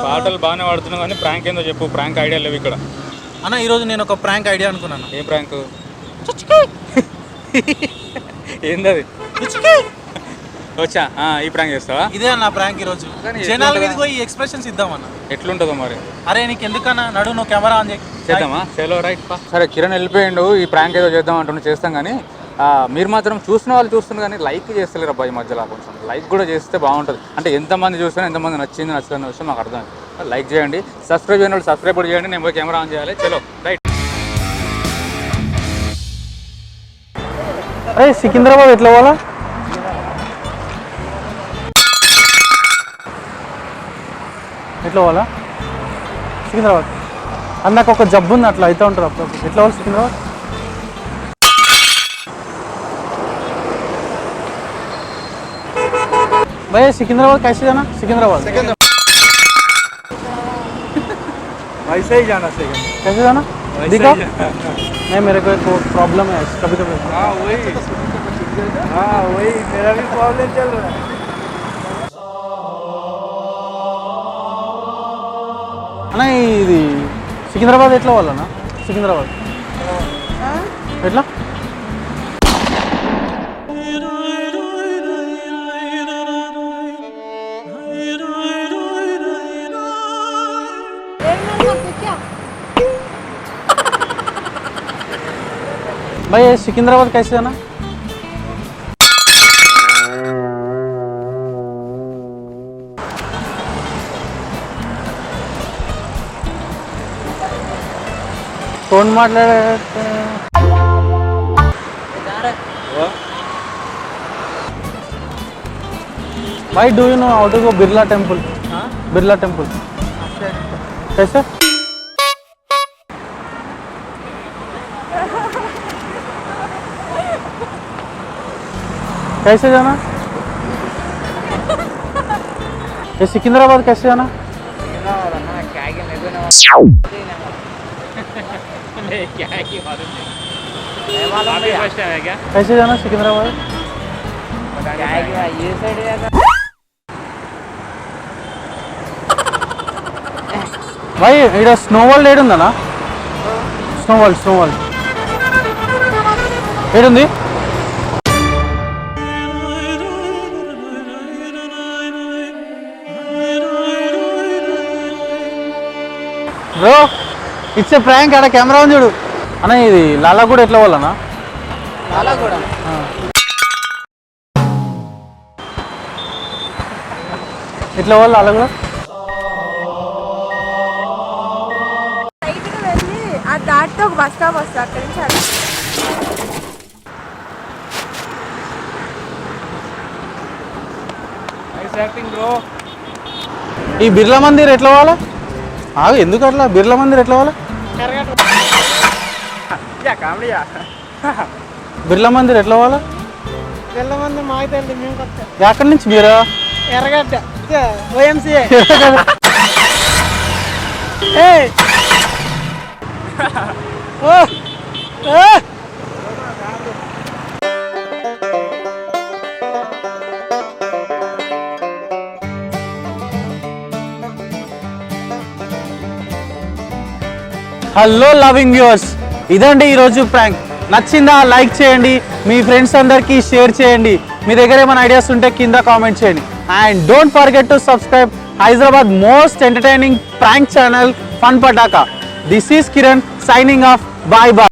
పాటలు బాగానే వాడుతున్నావు కానీ ప్రాంక్ ఏందో చెప్పు. ప్రాంక్ ఐడియా లేవు ఇక్కడ అన్న. ఈరోజు నేను ఒక ప్రాంక్ ఐడియా అనుకున్నాను. ఏ ప్రాంక్? ఏంది అది? వచ్చా ఈ ప్రాంక్ చేస్తావా? ఇదే అన్న ప్రాంక్ ఈరోజు. జనాల మీద పోయి ఎక్స్ప్రెషన్స్ ఇద్దామన్న. ఎట్లుంటుందో మరి? అరే నీకు ఎందుకన్నా, నడు నువ్వు కెమెరా ఆన్ చేద్దామా? చలో రైట్. సరే కిరణ్ వెళ్ళిపోయిండు. ఈ ప్రాంక్ ఏదో చేద్దాం అంటున్నా, చేస్తాం కానీ మీరు మాత్రం చూసిన వాళ్ళు చూస్తున్నారు కానీ లైక్ చేస్తలేరు అబ్బాయి. మధ్యలో కొంచెం లైక్ కూడా చేస్తే బాగుంటుంది. అంటే ఎంతమంది చూసినా ఎంతమంది నచ్చింది నచ్చలేని విషయం మాకు అర్థం. లైక్ చేయండి, సబ్స్క్రైబ్ చేయని వాళ్ళు సబ్స్క్రైబ్ కూడా చేయండి. నేను పోయి కెమెరా ఆన్ చేయాలి. చలో రైట్. అరే సికింద్రాబాద్ ఎట్లా పోవాలా? ఎట్లా పోవాలా సికింద్రాబాద్? అన్నకు ఒక జబ్బు ఉంది, అట్లా అవుతూ ఉంటారు అప్పుడప్పుడు. ఎట్లా పోవాలి సికింద్రాబాద్? भैया सिकंदराबाद कैसे जाना? सिकंदराबाद वैसे ही जाना चाहिए. कैसे जाना? दिखाओ. नहीं मेरे को एक प्रॉब्लम है कभी कभी. हाँ वही मेरा भी प्रॉब्लम चल रहा है. అన్న ఇది సికింద్రాబాద్ ఎట్లా పోవాలన్నా? సికింద్రాబాద్ ఎట్లా? भाई सिकंदराबाद कैसे जाना? कौन माట్లాడే? भाई do you know how to go Birla temple? Birla temple कैसे? कैसे जाना? ये सिकंदराबाद कैसे जाना? कैसे जाना सिकंदराबाद? भाई इधर स्नो वर्ल्ड ఏడుందనా? స్నో వరల్డ్ ఏడుంది? Bro it's a prank. ఆడ కెమెరా ఉంది చూడు అన్న. ఇది లాలాగూడ ఎట్లా పోవాలన్నా? లాలాగూడ ఎట్లా పోవాలి లాలాగూడ? దాటితో ఒక బస్ స్టాప్ వస్తుంది, అక్కడి నుంచి ఈ బిర్లా మందిర్ ఎట్లా పోవాలా? ఎందుకు అట్లా? బిర్లా మందిర్ ఎట్లా పోవాలా? బిర్లా మందిర్ ఎట్లా పోవాలా? బిర్లా మందిర్ మాకు తెలియదు, మేము కొత్త. ఎక్కడి నుంచి మీరు? ఎర్రగడ్డ OMCA. హలో లవింగ్ వ్యూవర్స్, ఇదండి ఈరోజు ప్రాంక్. నచ్చిందా? లైక్ చేయండి, మీ ఫ్రెండ్స్ అందరికీ షేర్ చేయండి. మీ దగ్గర ఏమైనా ఐడియాస్ ఉంటే కింద కామెంట్ చేయండి. And don't forget to subscribe Hyderabad most entertaining prank channel fun Pataka. This is Kiran signing off. Bye bye.